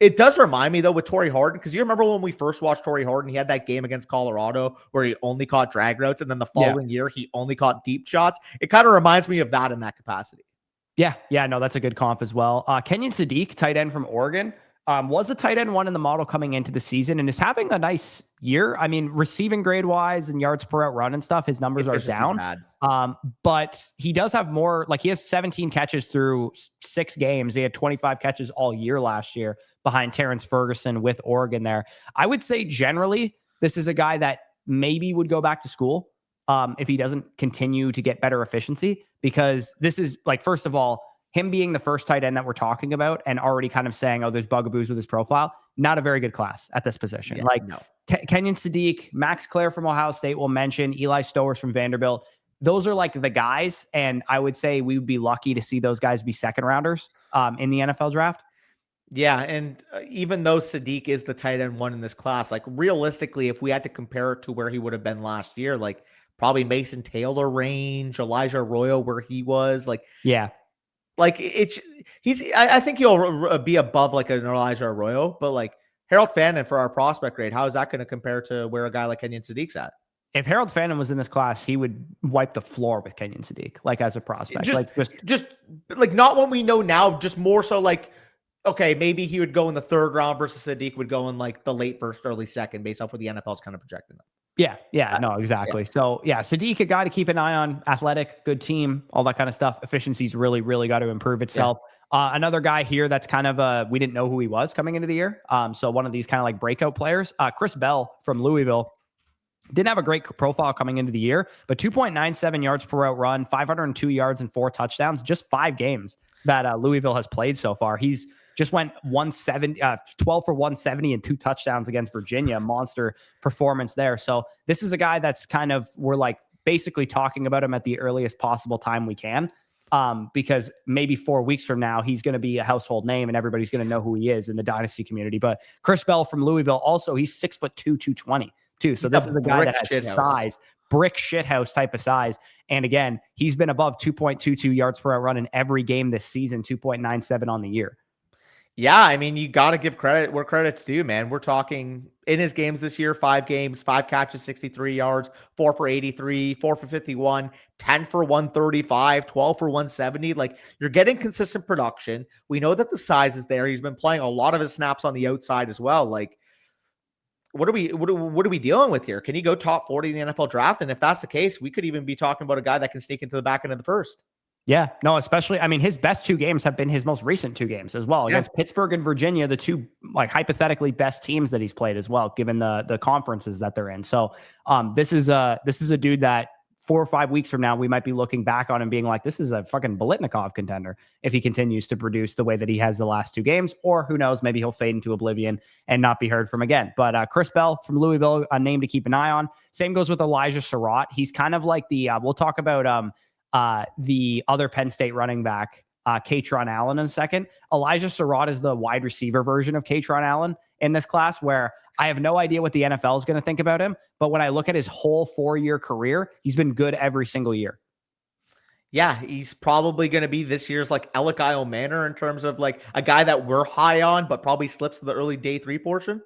It does remind me though with Torrey Horton, because you remember when we first watched Torrey Horton, he had that game against Colorado where he only caught drag routes, and then the following year he only caught deep shots. It kind of reminds me of that in that capacity. Yeah, no, that's a good comp as well. Kenyon Sadiq, tight end from Oregon, was the tight end 1 in the model coming into the season and is having a nice year. I mean, receiving grade wise and yards per out run and stuff, his numbers are down. But he does have more, like he has 17 catches through 6 games. He had 25 catches all year last year behind Terrence Ferguson with Oregon there. I would say generally, this is a guy that maybe would go back to school if he doesn't continue to get better efficiency, because this is like, first of all, him being the first tight end that we're talking about and already kind of saying, oh, there's bugaboos with his profile, not a very good class at this position. Kenyon Sadiq, Max Clare from Ohio State will mention, Eli Stowers from Vanderbilt. Those are like the guys. And I would say we would be lucky to see those guys be second rounders in the NFL draft. Yeah, and even though Sadiq is the tight end 1 in this class, like realistically, if we had to compare it to where he would have been last year, like probably Mason Taylor range, Elijah Arroyo where he was, like like I think he'll be above like an Elijah Arroyo, but like Harold Fannin for our prospect grade, how is that going to compare to where a guy like Kenyon Sadiq's at? If Harold Fannin was in this class, he would wipe the floor with Kenyon Sadiq, like as a prospect. Just like not what we know now, just more so like, okay, maybe he would go in the 3rd round versus Sadiq would go in like the late 1st, early 2nd, based off what the NFL's kind of projecting them. No, exactly. So Sadiq, a guy to keep an eye on, athletic, good team, all that kind of stuff. Efficiency's really, really got to improve itself. Another guy here that's kind of we didn't know who he was coming into the year. So one of these kind of like breakout players, Chris Bell from Louisville. Didn't have a great profile coming into the year, but 2.97 yards per route run, 502 yards and 4 touchdowns, just 5 games that Louisville has played so far. He's just went 12 for 170 and 2 touchdowns against Virginia. Monster performance there. So this is a guy that's kind of, we're like basically talking about him at the earliest possible time we can. Because maybe 4 weeks from now, he's going to be a household name and everybody's going to know who he is in the Dynasty community. But Chris Bell from Louisville, also, he's 6'2", 220 too. So this is a guy that has size. brick shithouse type of size. And again, he's been above 2.22 yards per route run in every game this season, 2.97 on the year. Yeah, I mean, you got to give credit where credit's due, man. We're talking in his games this year, 5 games, 5 catches, 63 yards, 4 for 83, 4 for 51, 10 for 135, 12 for 170. Like, you're getting consistent production. We know that the size is there. He's been playing a lot of his snaps on the outside as well. Like, what are we dealing with here? Can he go top 40 in the NFL draft? And if that's the case, we could even be talking about a guy that can sneak into the back end of the first. Yeah, no, especially, I mean, his best 2 games have been his most recent 2 games as well, against Pittsburgh and Virginia, the 2 like hypothetically best teams that he's played as well, given the conferences that they're in. So this is a dude that 4 or 5 weeks from now, we might be looking back on and being like, this is a fucking Bolitnikov contender if he continues to produce the way that he has the last 2 games, or who knows, maybe he'll fade into oblivion and not be heard from again. But Chris Bell from Louisville, a name to keep an eye on. Same goes with Elijah Surratt. He's kind of like we'll talk about the other Penn State running back, Catron Allen, in a second. Elijah Surratt is the wide receiver version of Catron Allen in this class, where I have no idea what the NFL is going to think about him. But when I look at his whole 4-year career, he's been good every single year. Yeah, he's probably going to be this year's like Elikiel Manor in terms of like a guy that we're high on, but probably slips to the early day 3 portion.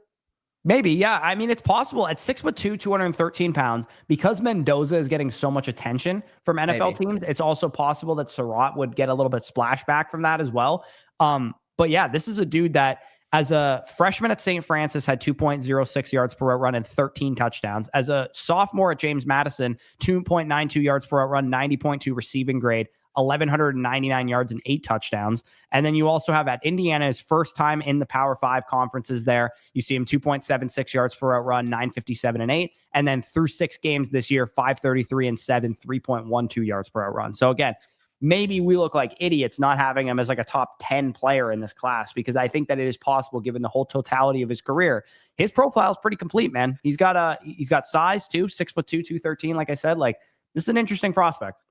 Maybe, yeah. I mean, it's possible at 6'2", 213 pounds, because Mendoza is getting so much attention from NFL teams. It's also possible that Surratt would get a little bit splashback from that as well. But yeah, this is a dude that as a freshman at St. Francis had 2.06 yards per route run and 13 touchdowns. As a sophomore at James Madison, 2.92 yards per route run, 90.2 receiving grade, 1,199 yards and 8 touchdowns. And then you also have at Indiana, his first time in the Power 5 conferences there. You see him 2.76 yards per route run, 957 and 8. And then through 6 games this year, 533 and 7, 3.12 yards per route run. So again, maybe we look like idiots not having him as like a top 10 player in this class, because I think that it is possible given the whole totality of his career. His profile is pretty complete, man. He's got size too, 6'2", 213. Like I said, like this is an interesting prospect.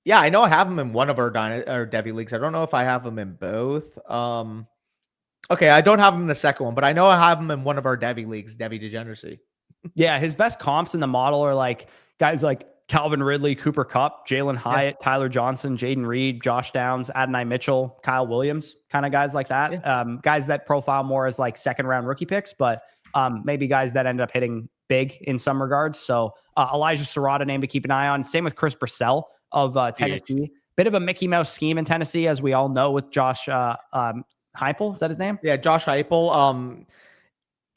Yeah, I know I have him in one of our Devy leagues. I don't know if I have him in both. Okay, I don't have him in the second one, but I know I have him in one of our Devy leagues, Devy Degeneracy. Yeah, his best comps in the model are like guys like Calvin Ridley, Cooper Kupp, Jalen Hyatt, Tyler Johnson, Jaden Reed, Josh Downs, Adonai Mitchell, Kyle Williams, kind of guys like that. Yeah. Guys that profile more as like second-round rookie picks, but maybe guys that end up hitting big in some regards. So Elijah Surratt, a name to keep an eye on. Same with Chris Purcell of Tennessee. Bit of a Mickey Mouse scheme in Tennessee, as we all know, with Josh Heupel. Is that his name? Yeah, Josh Heupel.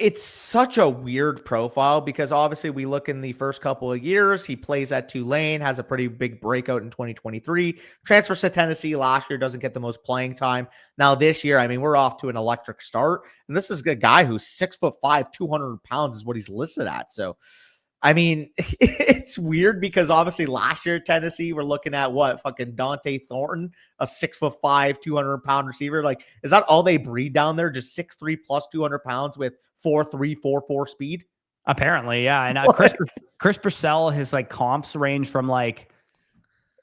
It's such a weird profile because obviously we look in the first couple of years, he plays at Tulane, has a pretty big breakout in 2023, transfers to Tennessee last year, doesn't get the most playing time. Now this year, I mean, we're off to an electric start. And this is a guy who's 6'5", 200 pounds is what he's listed at. So, I mean, it's weird because obviously last year at Tennessee, we're looking at what fucking Dante Thornton, a 6'5", 200-pound receiver. Like, is that all they breed down there? Just 6'3" plus 200 pounds with 4.3, 4.4 speed? Apparently, yeah. And Chris Purcell, his like comps range from like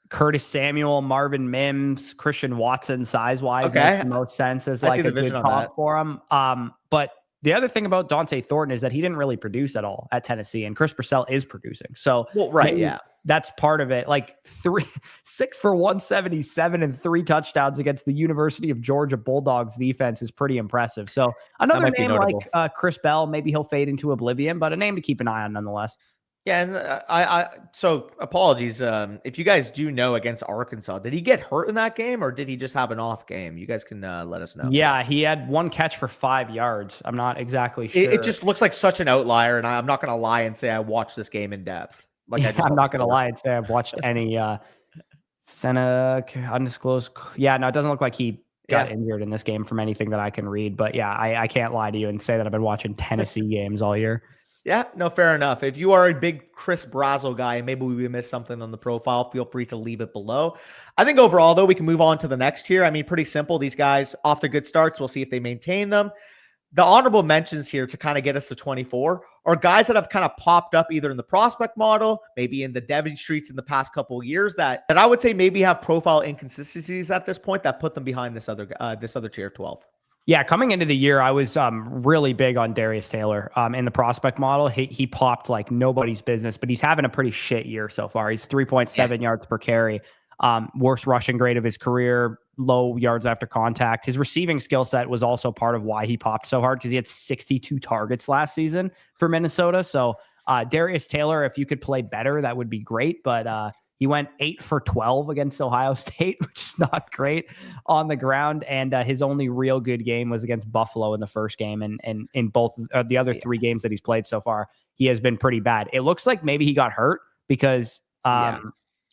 Curtis Samuel, Marvin Mims, Christian Watson size-wise. Okay. Makes the most sense as like a good comp for him. But the other thing about Dante Thornton is that he didn't really produce at all at Tennessee, and Chris Purcell is producing. So, that's part of it. Like 6 for 177 and 3 touchdowns against the University of Georgia Bulldogs defense is pretty impressive. So another name like Chris Bell, maybe he'll fade into oblivion, but a name to keep an eye on nonetheless. Yeah, and so apologies. If you guys do know against Arkansas, did he get hurt in that game or did he just have an off game? You guys can let us know. Yeah, he had 1 catch for 5 yards. I'm not exactly sure. It just looks like such an outlier, and I'm not going to lie and say I watched this game in depth. Like I'm not going to lie and say I've watched any Seneca undisclosed. Yeah, no, it doesn't look like he got injured in this game from anything that I can read. But yeah, I can't lie to you and say that I've been watching Tennessee games all year. Yeah, no, fair enough. If you are a big Chris Brazzell guy, maybe we missed something on the profile, feel free to leave it below. I think overall, though, we can move on to the next tier. I mean, pretty simple. These guys off to good starts. We'll see if they maintain them. The honorable mentions here to kind of get us to 24 are guys that have kind of popped up either in the prospect model, maybe in the Devon streets in the past couple of years that I would say maybe have profile inconsistencies at this point that put them behind this other tier of 12. Yeah, coming into the year, I was really big on Darius Taylor in the prospect model. He popped like nobody's business, but he's having a pretty shit year so far. He's 3.7 yards per carry, worst rushing grade of his career, low yards after contact. His receiving skill set was also part of why he popped so hard because he had 62 targets last season for Minnesota. So Darius Taylor, if you could play better, that would be great. But he went 8 for 12 against Ohio State, which is not great on the ground. And his only real good game was against Buffalo in the first game. And in both the other 3 games that he's played so far, he has been pretty bad. It looks like maybe he got hurt because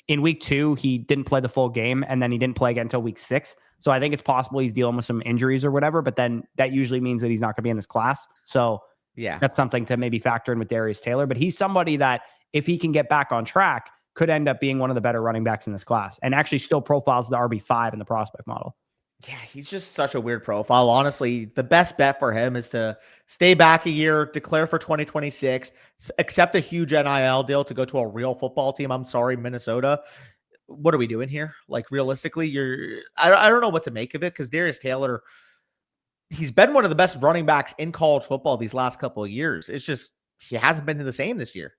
in week 2, he didn't play the full game. And then he didn't play again until week 6. So I think it's possible he's dealing with some injuries or whatever. But then that usually means that he's not going to be in this class. So that's something to maybe factor in with Darius Taylor. But he's somebody that if he can get back on track, could end up being one of the better running backs in this class and actually still profiles the RB5 in the prospect model. Yeah, he's just such a weird profile. Honestly, the best bet for him is to stay back a year, declare for 2026, accept a huge NIL deal to go to a real football team. I'm sorry, Minnesota. What are we doing here? Like, realistically, I don't know what to make of it because Darius Taylor, he's been one of the best running backs in college football these last couple of years. It's just he hasn't been the same this year.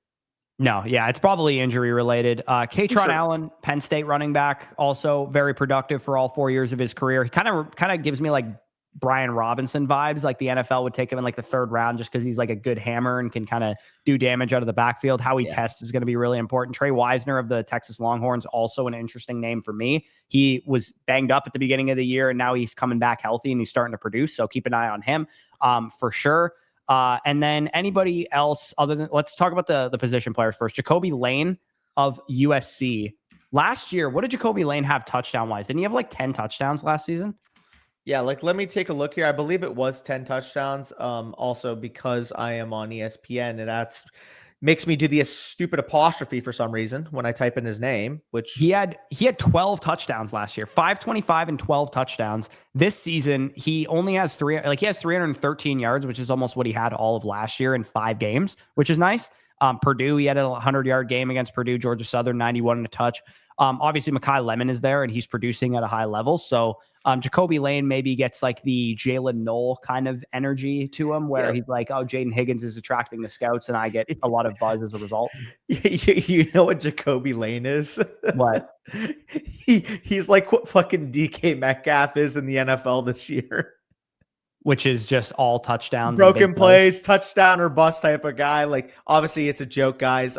No, yeah, it's probably injury related. Katron Allen, Penn State running back, also very productive for all 4 years of his career. He kind of gives me like Brian Robinson vibes, like the NFL would take him in like the 3rd round just because he's like a good hammer and can kind of do damage out of the backfield. How he tests is going to be really important. Trey Wisner of the Texas Longhorns, also an interesting name for me. He was banged up at the beginning of the year and now he's coming back healthy and he's starting to produce. So keep an eye on him for sure. And then anybody else other than, let's talk about the position players first. Jacoby Lane of USC. Last year, what did Jacoby Lane have touchdown wise? Didn't he have like 10 touchdowns last season? Yeah, like let me take a look here. I believe it was 10 touchdowns. Also because I am on ESPN and that's makes me do the stupid apostrophe for some reason when I type in his name, which he had 12 touchdowns last year, 525 and 12 touchdowns. This season, he only has he has 313 yards, which is almost what he had all of last year in 5 games, which is nice. Purdue, he had a 100-yard game against Purdue, Georgia Southern, 91 and a touch. Obviously, Makai Lemon is there, and he's producing at a high level. So Jacoby Lane maybe gets like the Jalen Knoll kind of energy to him, where he's like, oh, Jaden Higgins is attracting the scouts, and I get a lot of buzz as a result. You know what Jacoby Lane is? What? He's like what fucking DK Metcalf is in the NFL this year. Which is just all touchdowns. Broken plays, touchdown or bust type of guy. Like, obviously, it's a joke, guys.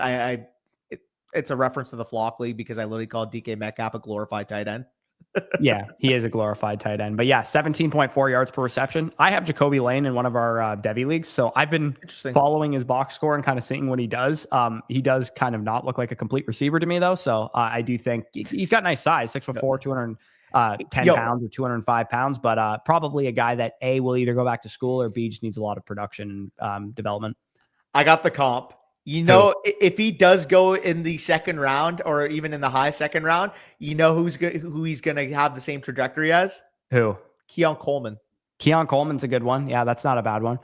It's a reference to the Flock League because I literally called DK Metcalf a glorified tight end. Yeah, he is a glorified tight end. But yeah, 17.4 yards per reception. I have Jacoby Lane in one of our Devy leagues. So I've been following his box score and kind of seeing what he does. He does kind of not look like a complete receiver to me, though. So I do think he's got nice size, 6'4", 210 pounds or 205 pounds. But probably a guy that A, will either go back to school or B, just needs a lot of production and development. I got the comp. You know, if he does go in the 2nd round or even in the high 2nd round, you know who he's going to have the same trajectory as? Who? Coleman. Coleman's a good one. Yeah, that's not a bad one.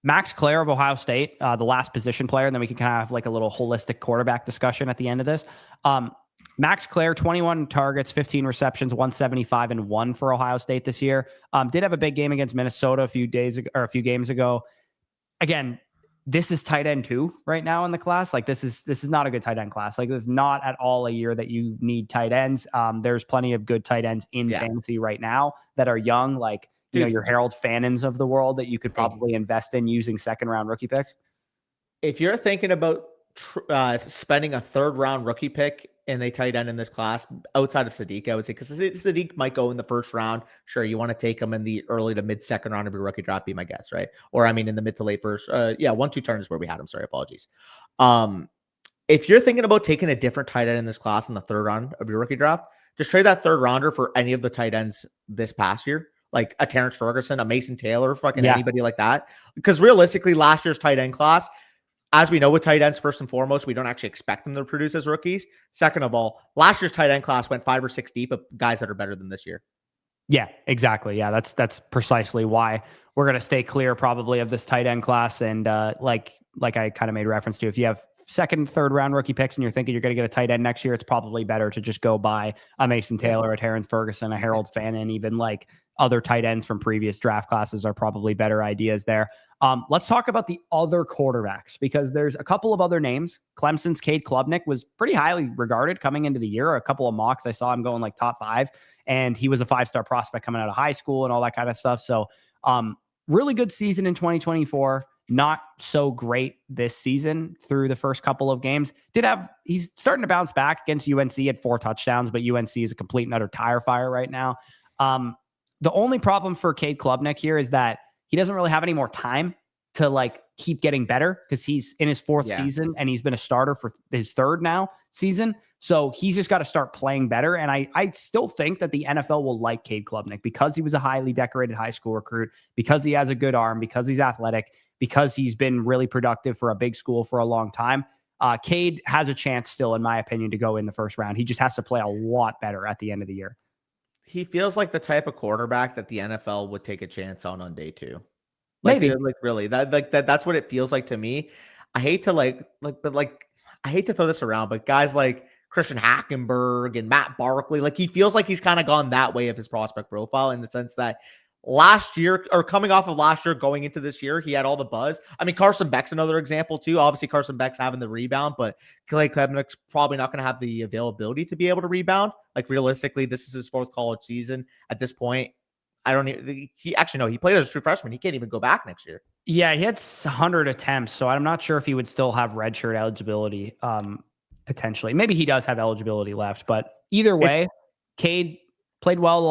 Max Clare of Ohio State, the last position player, and then we can kind of have like a little holistic quarterback discussion at the end of this. Max Clare, 21 targets, 15 receptions, 175 and 1 for Ohio State this year. Did have a big game against Minnesota a few games ago. Again, this is tight end 2 right now in the class. Like this is not a good tight end class. Like this is not at all a year that you need tight ends. There's plenty of good tight ends in fantasy right now that are young, like you know, your Harold Fannons of the world that you could probably invest in using 2nd round rookie picks. If you're thinking about spending a 3rd round rookie pick in a tight end in this class outside of Sadiq, I would say, because Sadiq might go in the 1st round. Sure, you want to take him in the early to mid 2nd round of your rookie draft, be my guess, right? Or I mean, in the mid to late 1st. 1-2 turns where we had him. Sorry, apologies. If you're thinking about taking a different tight end in this class in the 3rd round of your rookie draft, just trade that 3rd rounder for any of the tight ends this past year, like a Terrence Ferguson, a Mason Taylor, fucking anybody like that. Because realistically, last year's tight end class, as we know with tight ends, first and foremost, we don't actually expect them to produce as rookies. Second of all, last year's tight end class went 5 or 6 deep of guys that are better than this year. Yeah, exactly. Yeah, that's precisely why we're going to stay clear probably of this tight end class. And like I kind of made reference to, if you have second, third round rookie picks and you're thinking you're going to get a tight end next year, it's probably better to just go buy a Mason Taylor, a Terrence Ferguson, a Harold Fannin, even like other tight ends from previous draft classes are probably better ideas there. Let's talk about the other quarterbacks because there's a couple of other names. Clemson's Cade Klubnik was pretty highly regarded coming into the year. A couple of mocks, I saw him going like top 5, and he was a 5-star prospect coming out of high school and all that kind of stuff. So really good season in 2024. Not so great this season through the first couple of games. He's starting to bounce back against UNC at 4 touchdowns, but UNC is a complete and utter tire fire right now. The only problem for Cade Klubnik here is that he doesn't really have any more time to like keep getting better because he's in his 4th season and he's been a starter for his 3rd now season. So he's just got to start playing better. And I still think that the NFL will like Cade Klubnik because he was a highly decorated high school recruit, because he has a good arm, because he's athletic, because he's been really productive for a big school for a long time. Cade has a chance still, in my opinion, to go in the first round. He just has to play a lot better at the end of the year. He feels like the type of quarterback that the NFL would take a chance on day 2. Maybe really that's what it feels like to me. I hate to I hate to throw this around, but guys like Christian Hackenberg and Matt Barkley, like he feels like he's kind of gone that way of his prospect profile in the sense that last year or coming off of last year, going into this year, he had all the buzz. I mean, Carson Beck's another example too. Obviously, Carson Beck's having the rebound, but Cade Klubnik's probably not going to have the availability to be able to rebound. Like realistically, this is his 4th college season at this point. I don't even, he played as a true freshman. He can't even go back next year. Yeah, he had 100 attempts, so I'm not sure if he would still have redshirt eligibility, potentially. Maybe he does have eligibility left, but either way, Cade played well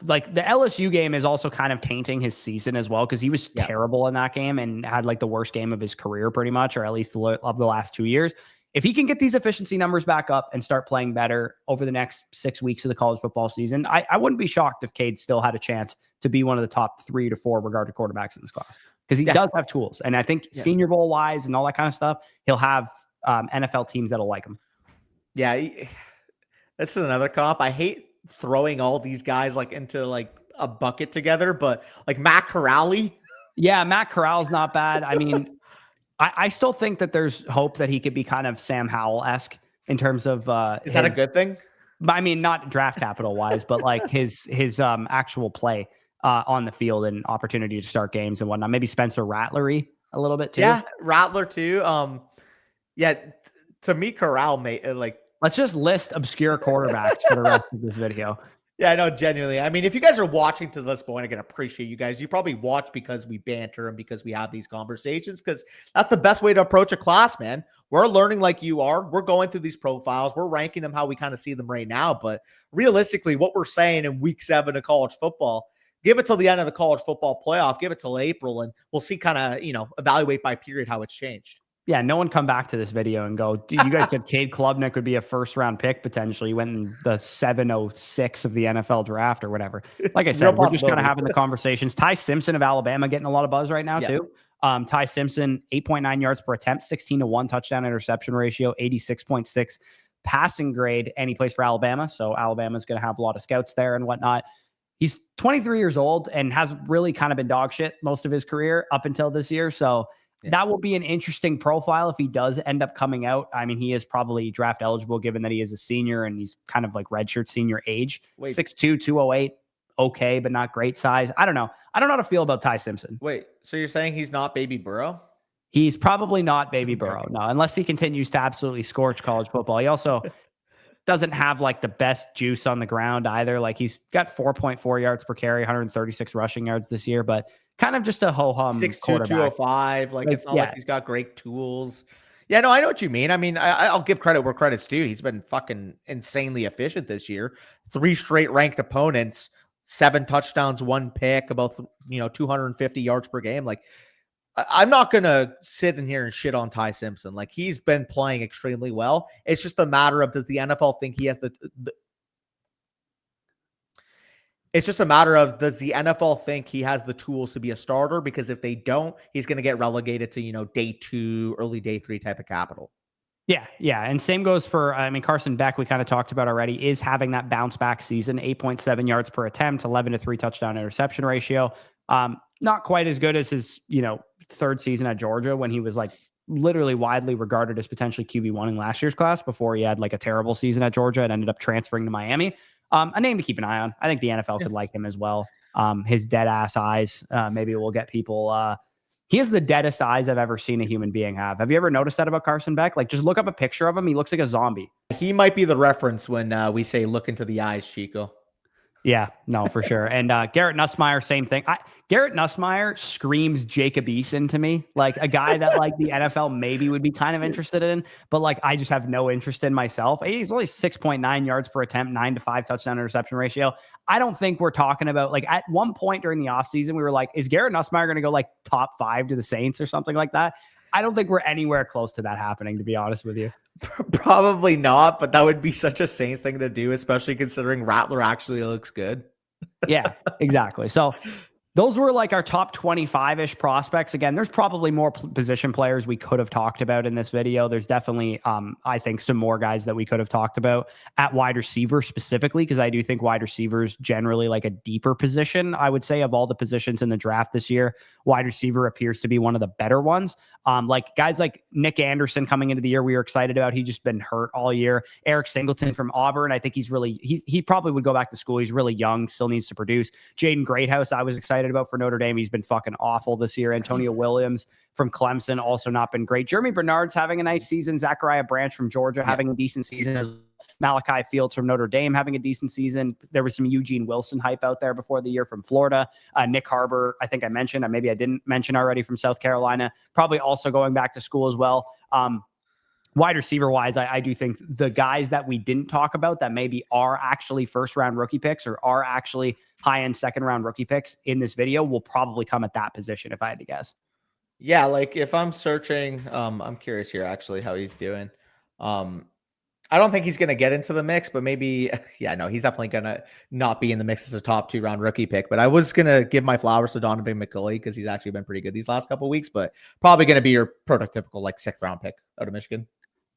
the LSU game is also kind of tainting his season as well because he was terrible in that game and had like the worst game of his career pretty much, or at least of the last 2 years. If he can get these efficiency numbers back up and start playing better over the next 6 weeks of the college football season, I wouldn't be shocked if Cade still had a chance to be one of the top 3 to 4 regarded quarterbacks in this class because he does have tools. And I think Senior Bowl wise and all that kind of stuff, he'll have NFL teams that'll like him. Yeah, this is another comp. I hate throwing all these guys like into like a bucket together, but like Matt Corrali. Yeah, Matt Corral's not bad. I mean, I still think that there's hope that he could be kind of Sam Howell-esque in terms of is that a good thing? I mean, not draft capital wise, but like his actual play on the field and opportunity to start games and whatnot. Maybe Spencer Rattlery a little bit too. Yeah, Rattler too. To me, Corral let's just list obscure quarterbacks for the rest of this video. Yeah, I know, genuinely. I mean, if you guys are watching to this point, I can appreciate you guys. You probably watch because we banter and because we have these conversations, because that's the best way to approach a class, man. We're learning like you are. We're going through these profiles. We're ranking them how we kind of see them right now. But realistically, what we're saying in week 7 of college football, give it till the end of the college football playoff, give it till April, and we'll see kind of, evaluate by period how it's changed. Yeah, no one come back to this video and go, dude, you guys said Cade Klubnik would be a 1st-round pick potentially. He went in the 706 of the NFL draft or whatever. Like I said, we're just kind of having the conversations. Ty Simpson of Alabama getting a lot of buzz right now too. Ty Simpson, 8.9 yards per attempt, 16-1 touchdown interception ratio, 86.6 passing grade, and he plays for Alabama. So Alabama's going to have a lot of scouts there and whatnot. He's 23 years old and has really kind of been dog shit most of his career up until this year. So that will be an interesting profile if he does end up coming out. I mean, he is probably draft eligible given that he is a senior and he's kind of like redshirt senior age. 6'2", 208, okay, but not great size. I don't know. I don't know how to feel about Ty Simpson. Wait, so you're saying he's not Baby Burrow? He's probably not Baby Burrow, no, unless he continues to absolutely scorch college football. He also doesn't have like the best juice on the ground either. Like he's got 4.4 yards per carry, 136 rushing yards this year, but kind of just a ho-hum 6'2", quarterback. 205. Like it's not like he's got great tools. Yeah, no, I know what you mean. I mean, I'll give credit where credit's due. He's been fucking insanely efficient this year. 3 straight ranked opponents, 7 touchdowns, 1 pick, about 250 yards per game. Like I'm not going to sit in here and shit on Ty Simpson. Like he's been playing extremely well. It's just a matter of, does the NFL think he has it's just a matter of, does the NFL think he has the tools to be a starter? Because if they don't, he's going to get relegated to, day 2, early day 3 type of capital. Yeah. And same goes for, Carson Beck, we kind of talked about already, is having that bounce back season, 8.7 yards per attempt, 11-3 touchdown interception ratio. Not quite as good as his, 3rd season at Georgia when he was like literally widely regarded as potentially QB1 in last year's class before he had like a terrible season at Georgia and ended up transferring to Miami. A name to keep an eye on. I think the NFL could like him as well. His dead ass eyes, maybe will get people. He has the deadest eyes I've ever seen a human being have. Have you ever noticed that about Carson Beck? Like, just look up a picture of him. He looks like a zombie. He might be the reference when we say look into the eyes, Chico. Yeah, no, for sure. And Garrett Nussmeier, same thing. Garrett Nussmeier screams Jacob Eason to me, like a guy that like the NFL maybe would be kind of interested in, but like I just have no interest in myself. He's only 6.9 yards per attempt, 9-5 touchdown interception ratio. I don't think we're talking about like at one point during the offseason, we were like, is Garrett Nussmeier going to go like top 5 to the Saints or something like that? I don't think we're anywhere close to that happening, to be honest with you. Probably not, but that would be such a Saints thing to do, especially considering Rattler actually looks good. Yeah, exactly. So those were like our top 25-ish prospects. Again, there's probably more position players we could have talked about in this video. There's definitely, I think, some more guys that we could have talked about at wide receiver specifically, because I do think wide receivers generally like a deeper position. I would say of all the positions in the draft this year, wide receiver appears to be one of the better ones. Like guys like Nick Anderson coming into the year, we were excited about. He's just been hurt all year. Eric Singleton from Auburn, I think he probably would go back to school. He's really young, still needs to produce. Jaden Greathouse, I was excited about for Notre Dame. He's been fucking awful this year. Antonio Williams from Clemson, also not been great. Jeremy Bernard's having a nice season. Zachariah Branch from Georgia having a decent season as Malachi Fields from Notre Dame having a decent season. There was some Eugene Wilson hype out there before the year from Florida. Nick Harbor, I think I mentioned, maybe I didn't mention already, from South Carolina, probably also going back to school as well. Wide receiver wise, I do think the guys that we didn't talk about that maybe are actually first round rookie picks or are actually high end second round rookie picks in this video will probably come at that position, if I had to guess. Yeah, like if I'm searching, I'm curious here actually how he's doing. I don't think he's going to get into the mix, but maybe, yeah, no, he's definitely going to not be in the mix as a top 2 round rookie pick. But I was going to give my flowers to Donovan McCulley because he's actually been pretty good these last couple of weeks, but probably going to be your prototypical like 6th round pick out of Michigan.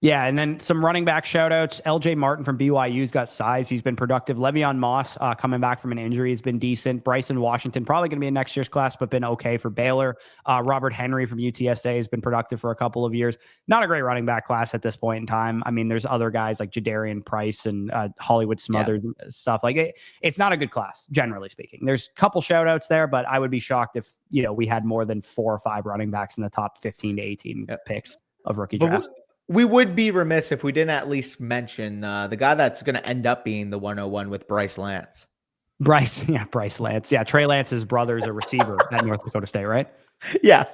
Yeah, and then some running back shout-outs. LJ Martin from BYU's got size. He's been productive. Le'Veon Moss coming back from an injury has been decent. Bryson Washington, probably going to be in next year's class, but been okay for Baylor. Robert Henry from UTSA has been productive for a couple of years. Not a great running back class at this point in time. I mean, there's other guys like Jadarian Price and Hollywood Smothered stuff. Like it's not a good class, generally speaking. There's a couple shout-outs there, but I would be shocked if, we had more than 4 or 5 running backs in the top 15 to 18 picks of rookie drafts. We would be remiss if we didn't at least mention the guy that's going to end up being the 101 with Bryce Lance. Bryce Lance. Yeah, Trey Lance's brother is a receiver at North Dakota State, right? Yeah.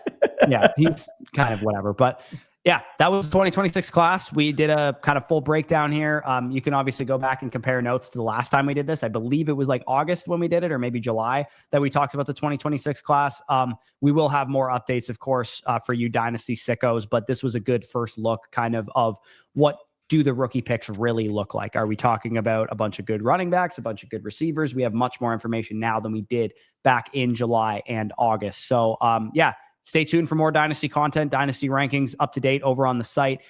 Yeah, he's kind of whatever. But yeah, that was 2026 class. We did a kind of full breakdown here. You can obviously go back and compare notes to the last time we did this. I believe it was like August when we did it, or maybe July, that we talked about the 2026 class. We will have more updates, of course, for you Dynasty sickos, but this was a good first look kind of what do the rookie picks really look like? Are we talking about a bunch of good running backs, a bunch of good receivers? We have much more information now than we did back in July and August. So yeah, stay tuned for more Dynasty content, Dynasty rankings up to date over on the site.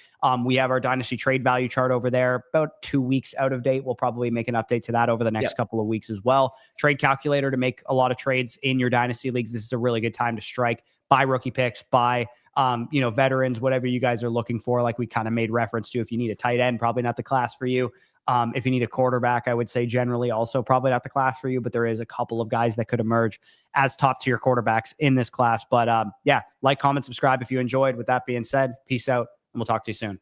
We have our Dynasty trade value chart over there, about 2 weeks out of date. We'll probably make an update to that over the next couple of weeks as well. Trade calculator to make a lot of trades in your Dynasty leagues. This is a really good time to strike, buy rookie picks, buy veterans, whatever you guys are looking for. Like we kind of made reference to, if you need a tight end, probably not the class for you. If you need a quarterback, I would say generally also probably not the class for you, but there is a couple of guys that could emerge as top tier quarterbacks in this class. But yeah, like, comment, subscribe if you enjoyed. With that being said, peace out, and we'll talk to you soon.